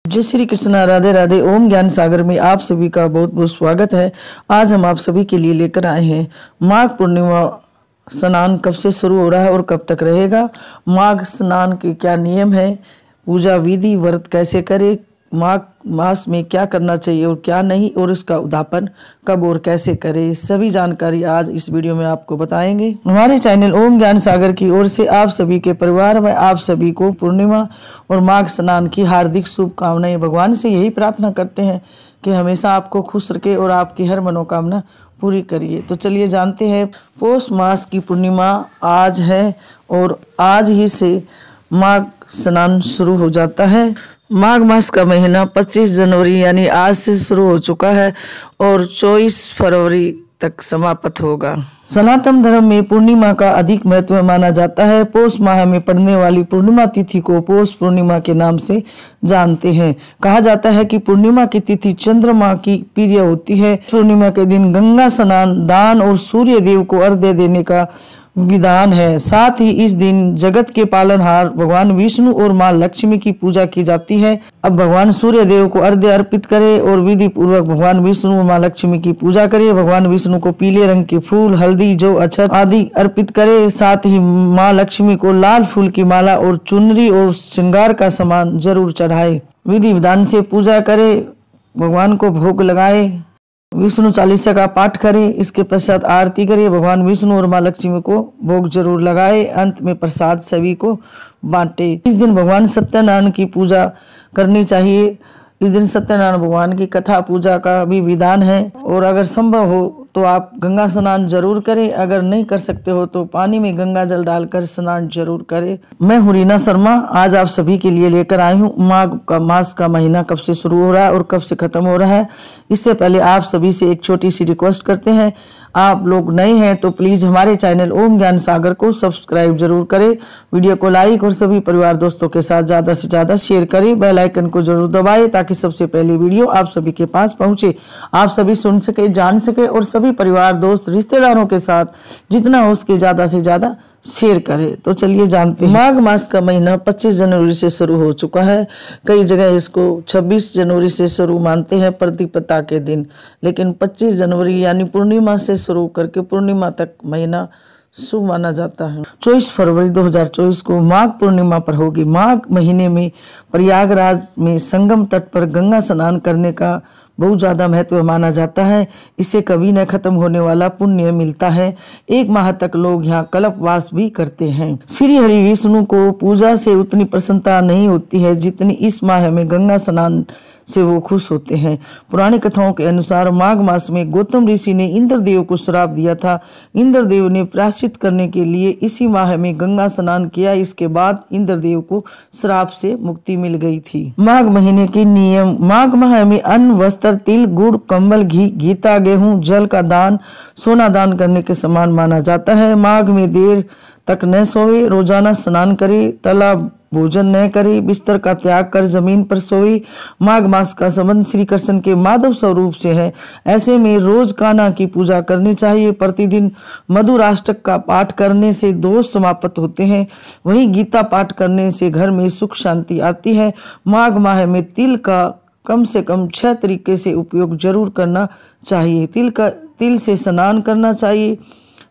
जय श्री कृष्णा, राधे राधे। ओम ज्ञान सागर में आप सभी का बहुत बहुत स्वागत है। आज हम आप सभी के लिए लेकर आए हैं माघ पूर्णिमा स्नान कब से शुरू हो रहा है और कब तक रहेगा, माघ स्नान के क्या नियम है, पूजा विधि, व्रत कैसे करें, माघ मास में क्या करना चाहिए और क्या नहीं, और इसका उद्यापन कब और कैसे करें, सभी जानकारी आज इस वीडियो में आपको बताएंगे। हमारे चैनल ओम ज्ञान सागर की ओर से आप सभी के परिवार में आप सभी को पूर्णिमा और माघ स्नान की हार्दिक शुभकामनाएं। भगवान से यही प्रार्थना करते हैं कि हमेशा आपको खुश रखे और आपकी हर मनोकामना पूरी करिए। तो चलिए जानते हैं। पौष मास की पूर्णिमा आज है और आज ही से माघ स्नान शुरू हो जाता है। माघ मास का महीना 25 जनवरी यानी आज से शुरू हो चुका है और 24 फरवरी तक समाप्त होगा। सनातन धर्म में पूर्णिमा का अधिक महत्व माना जाता है। पौष माह में पड़ने वाली पूर्णिमा तिथि को पौष पूर्णिमा के नाम से जानते हैं। कहा जाता है कि पूर्णिमा की तिथि चंद्रमा की प्रिय होती है। पूर्णिमा के दिन गंगा स्नान, दान और सूर्य देव को अर्घ्य देने का विधान है। साथ ही इस दिन जगत के पालनहार भगवान विष्णु और मां लक्ष्मी की पूजा की जाती है। अब भगवान सूर्य देव को अर्घ्य अर्पित करें और विधि पूर्वक भगवान विष्णु और मां लक्ष्मी की पूजा करें। भगवान विष्णु को पीले रंग के फूल, हल्दी, जौ, अक्षत आदि अर्पित करें। साथ ही मां लक्ष्मी को लाल फूल की माला और चुनरी और श्रृंगार का सामान जरूर चढ़ाए। विधि विधान से पूजा करें, भगवान को भोग लगाए, विष्णु चालीसा का पाठ करें। इसके पश्चात आरती करें, भगवान विष्णु और मां लक्ष्मी को भोग जरूर लगाए। अंत में प्रसाद सभी को बांटे। इस दिन भगवान सत्यनारायण की पूजा करनी चाहिए। इस दिन सत्यनारायण भगवान की कथा पूजा का भी विधान है और अगर संभव हो तो आप गंगा स्नान जरूर करें। अगर नहीं कर सकते हो तो पानी में गंगा जल डालकर स्नान जरूर करें। मैं हूं रीना शर्मा, आज आप सभी के लिए लेकर आई हूं माघ का मास का महीना कब से शुरू हो रहा है और कब से खत्म हो रहा है। इससे पहले आप सभी से एक छोटी सी रिक्वेस्ट करते हैं, आप लोग नए हैं तो प्लीज हमारे चैनल ओम ज्ञान सागर को सब्सक्राइब जरूर करें, वीडियो को लाइक और सभी परिवार दोस्तों के साथ ज्यादा से ज्यादा शेयर करें, बेल आइकन को जरूर दबाएं ताकि सबसे पहले वीडियो आप सभी के पास पहुंचे, आप सभी सुन सके, जान सके और सभी परिवार दोस्त रिश्तेदारों के साथ जितना हो सके ज्यादा से ज्यादा शेयर करें। तो चलिए जानते हैं। माघ मास का महीना 25 जनवरी से शुरू हो चुका है। कई जगह इसको 26 जनवरी से शुरू मानते हैं प्रतिपदा के दिन, लेकिन 25 जनवरी यानी पूर्णिमा से शुरू करके पूर्णिमा तक महीना शुभ माना जाता है। 24 फरवरी 2024 को माघ पूर्णिमा पर होगी। माघ महीने में प्रयागराज में संगम तट पर गंगा स्नान करने का बहुत ज्यादा महत्व माना जाता है। इससे कभी न खत्म होने वाला पुण्य मिलता है। एक माह तक लोग यहाँ कल्पवास भी करते हैं। श्री हरि विष्णु को पूजा से उतनी प्रसन्नता नहीं होती है जितनी इस माह में गंगा स्नान से वो खुश होते हैं। पुरानी कथाओं के अनुसार माघ मास में गौतम ऋषि ने इंद्रदेव को श्राप दिया था। इंद्रदेव ने प्रायश्चित करने के लिए इसी माह में गंगा स्नान किया। इसके बाद इंद्रदेव को श्राप से मुक्ति मिल गई थी। माघ महीने के नियम। माघ माह में अन्न, वस्त्र, तिल, गुड़, कंबल, घी, गीता, गेहूं, जल का दान, सोना दान करने के समान माना जाता है। माघ में देर तक न सोए, रोजाना स्नान करे, तला भोजन न करे, बिस्तर का त्याग कर जमीन पर सोए। माघ मास का संबंध श्री कृष्ण के माधव स्वरूप से है। ऐसे में रोज कान्हा की पूजा करनी चाहिए। प्रतिदिन मधुराष्टक का पाठ करने से दोष समाप्त होते हैं। वहीं गीता पाठ करने से घर में सुख शांति आती है। माघ माह में तिल का कम से कम 6 तरीके से उपयोग जरूर करना चाहिए। तिल से स्नान करना चाहिए,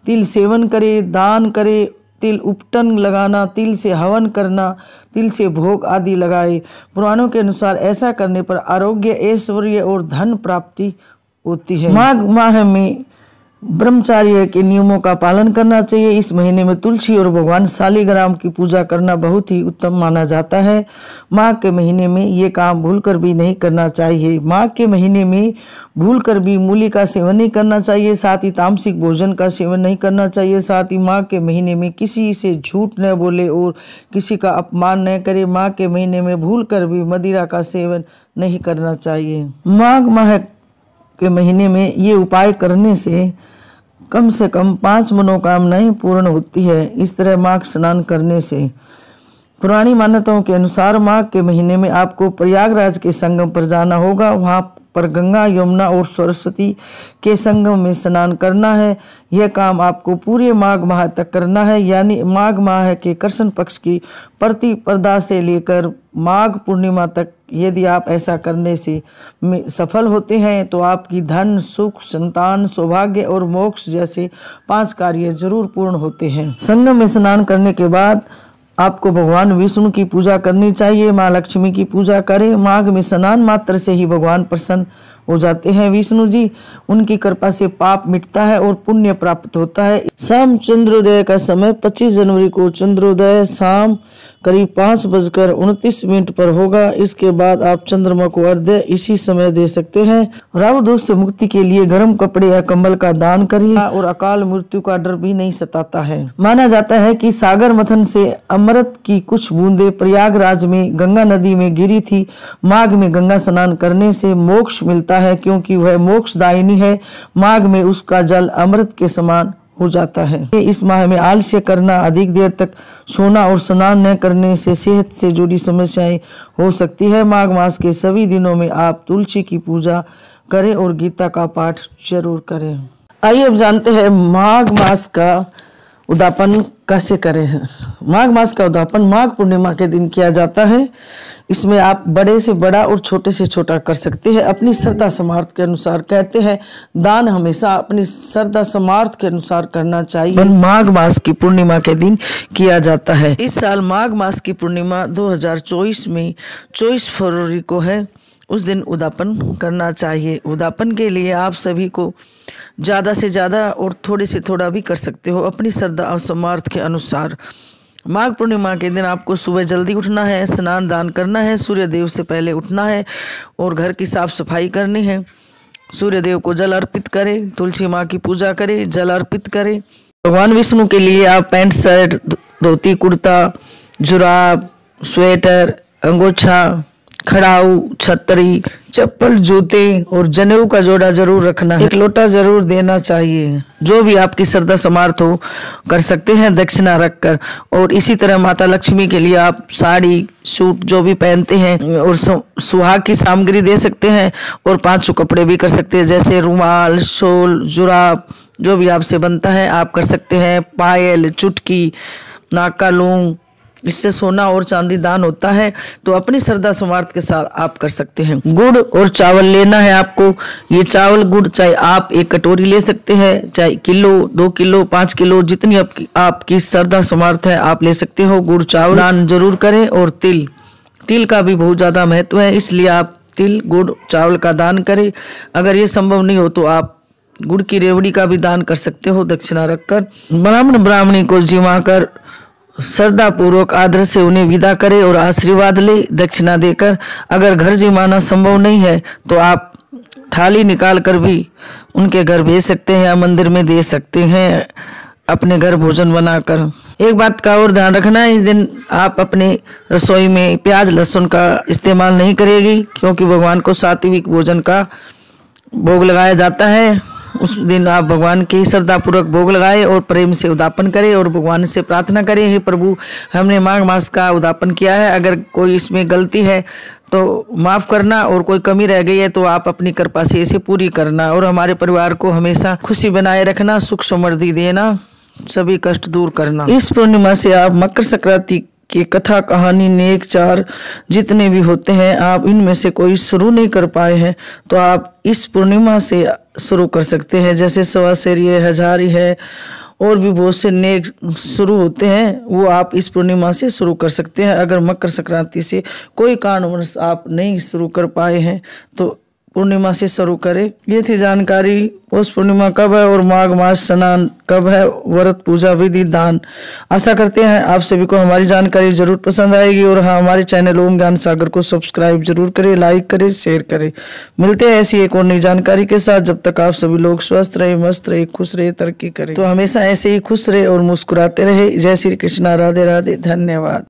तिल सेवन करे, दान करे, तिल उपटन लगाना, तिल से हवन करना, तिल से भोग आदि लगाए। पुराणों के अनुसार ऐसा करने पर आरोग्य, ऐश्वर्य और धन प्राप्ति होती है। माघ माह में ब्रह्मचर्य के नियमों का पालन करना चाहिए। इस महीने में तुलसी और भगवान शालिग्राम की पूजा करना बहुत ही उत्तम माना जाता है। माघ के महीने में ये काम भूलकर भी नहीं करना चाहिए। माघ के महीने में भूलकर भी मूली का सेवन नहीं करना चाहिए। साथ ही तामसिक भोजन का सेवन नहीं करना चाहिए। साथ ही माघ के महीने में किसी से झूठ न बोले और किसी का अपमान न करे। माघ के महीने में भूलकर भी मदिरा का सेवन नहीं करना चाहिए। माघ माह के महीने में ये उपाय करने से कम 5 मनोकामनाएं पूर्ण होती है। इस तरह माघ स्नान करने से पुरानी मान्यताओं के अनुसार माघ के महीने में आपको प्रयागराज के संगम पर जाना होगा। वहां पर गंगा, यमुना और सरस्वती के संगम में स्नान करना है। यह काम आपको पूरे माघ माह तक करना है, यानी माघ माह के कृष्ण पक्ष की प्रतिपदा से लेकर माघ पूर्णिमा तक यदि आप ऐसा करने से सफल होते हैं तो आपकी धन, सुख, संतान, सौभाग्य और मोक्ष जैसे 5 कार्य जरूर पूर्ण होते हैं। संगम में स्नान करने के बाद आपको भगवान विष्णु की पूजा करनी चाहिए। माँ लक्ष्मी की पूजा करें। माघ में स्नान मात्र से ही भगवान प्रसन्न हो जाते हैं विष्णु जी। उनकी कृपा से पाप मिटता है और पुण्य प्राप्त होता है। शाम चंद्रोदय का समय 25 जनवरी को चंद्रोदय शाम करीब 5:29 पर होगा। इसके बाद आप चंद्रमा को अर्घ्य इसी समय दे सकते हैं। राहु दोष से मुक्ति के लिए गर्म कपड़े या कंबल का दान करिए और अकाल मृत्यु का डर भी नहीं सताता है। माना जाता है कि सागर मथन से अमृत की कुछ बूंदें प्रयागराज में गंगा नदी में गिरी थी। माघ में गंगा स्नान करने से मोक्ष मिलता है क्योंकि वह मोक्षदायिनी है। माघ में उसका जल अमृत के समान हो जाता है। इस माह में आलस्य करना, अधिक देर तक सोना और स्नान न करने से सेहत से जुड़ी समस्याएं हो सकती है। माघ मास के सभी दिनों में आप तुलसी की पूजा करें और गीता का पाठ जरूर करें। आइए अब जानते हैं माघ मास का उद्यापन कैसे करें। माघ मास का उद्यापन माघ पूर्णिमा के दिन किया जाता है। इसमें आप बड़े से बड़ा और छोटे से छोटा कर सकते हैं अपनी श्रद्धा सामर्थ्य के अनुसार। कहते हैं दान हमेशा अपनी श्रद्धा सामर्थ्य के अनुसार करना चाहिए। माघ मास की पूर्णिमा के दिन किया जाता है। इस साल माघ मास की पूर्णिमा 2024 में 24 फरवरी को है। उस दिन उद्यापन करना चाहिए। उद्यापन के लिए आप सभी को ज़्यादा से ज़्यादा और थोड़े से थोड़ा भी कर सकते हो अपनी श्रद्धा और सामर्थ्य के अनुसार। माघ पूर्णिमा के दिन आपको सुबह जल्दी उठना है, स्नान दान करना है, सूर्य देव से पहले उठना है और घर की साफ सफाई करनी है। सूर्य देव को जल अर्पित करें, तुलसी माँ की पूजा करें, जल अर्पित करें। भगवान विष्णु के लिए आप pant shirt, dhoti kurta, जुराब, sweater, अंगोछा, खड़ाऊ, छतरी, चप्पल, जूते और जनेऊ का जोड़ा जरूर रखना है। एक लोटा जरूर देना चाहिए। जो भी आपकी श्रद्धा सामर्थ्य हो कर सकते हैं दक्षिणा रखकर। और इसी तरह माता लक्ष्मी के लिए आप साड़ी, सूट जो भी पहनते हैं और सुहाग की सामग्री दे सकते हैं और 5 कपड़े भी कर सकते हैं जैसे रुमाल, शॉल, जुराब जो भी आपसे बनता है आप कर सकते हैं। पायल, चुटकी, नाक का लूंग, इससे सोना और चांदी दान होता है। तो अपनी श्रद्धा सामर्थ्य के साथ आप कर सकते हैं। गुड़ और चावल लेना है आपको। ये चावल गुड़ चाहे आप 1 कटोरी ले सकते हैं, चाहे किलो, 2 किलो, 5 किलो, जितनी आपकी श्रद्धा सामर्थ्य है आप ले सकते हो। गुड़ चावल दान जरूर करें। और तिल का भी बहुत ज्यादा महत्व है, इसलिए आप तिल, गुड़, चावल का दान करें। अगर ये संभव नहीं हो तो आप गुड़ की रेवड़ी का भी दान कर सकते हो दक्षिणा रखकर। ब्राह्मण ब्राह्मणी को जिमाकर श्रद्धा पूर्वक आदर से उन्हें विदा करें और आशीर्वाद ले दक्षिणा देकर। अगर घर जिमाना संभव नहीं है तो आप थाली निकाल कर भी उनके घर भेज सकते हैं या मंदिर में दे सकते हैं अपने घर भोजन बनाकर। एक बात का और ध्यान रखना है, इस दिन आप अपने रसोई में प्याज लहसुन का इस्तेमाल नहीं करेगी क्योंकि भगवान को सात्विक भोजन का भोग लगाया जाता है। उस दिन आप भगवान की श्रद्धा पूर्वक भोग लगाए और प्रेम से उद्यापन करें और भगवान से प्रार्थना करें, हे प्रभु हमने माघ मास का उद्यापन किया है, अगर कोई इसमें गलती है तो माफ़ करना और कोई कमी रह गई है तो आप अपनी कृपा से इसे पूरी करना और हमारे परिवार को हमेशा खुशी बनाए रखना, सुख समृद्धि देना, सभी कष्ट दूर करना। इस पूर्णिमा से आप मकर संक्रांति की कथा, कहानी, नेक चार जितने भी होते हैं आप इनमें से कोई शुरू नहीं कर पाए हैं तो आप इस पूर्णिमा से शुरू कर सकते हैं। जैसे सवासेरी है, हजारी है और भी बहुत से नेक शुरू होते हैं वो आप इस पूर्णिमा से शुरू कर सकते हैं। अगर मकर संक्रांति से कोई कारणवश आप नहीं शुरू कर पाए हैं तो पूर्णिमा से शुरू करें। ये थी जानकारी पौष पूर्णिमा कब है और माघ मास स्नान कब है, व्रत, पूजा, विधि, दान। आशा करते हैं आप सभी को हमारी जानकारी जरूर पसंद आएगी और हाँ हमारे चैनल ओम ज्ञान सागर को सब्सक्राइब जरूर करें, लाइक करें, शेयर करें। मिलते हैं ऐसी एक और नई जानकारी के साथ। जब तक आप सभी लोग स्वस्थ रहे, मस्त रहे, खुश रहे, तरक्की करें। तो हमेशा ऐसे ही खुश रहे और मुस्कुराते रहे। जय श्री कृष्णा, राधे राधे, धन्यवाद।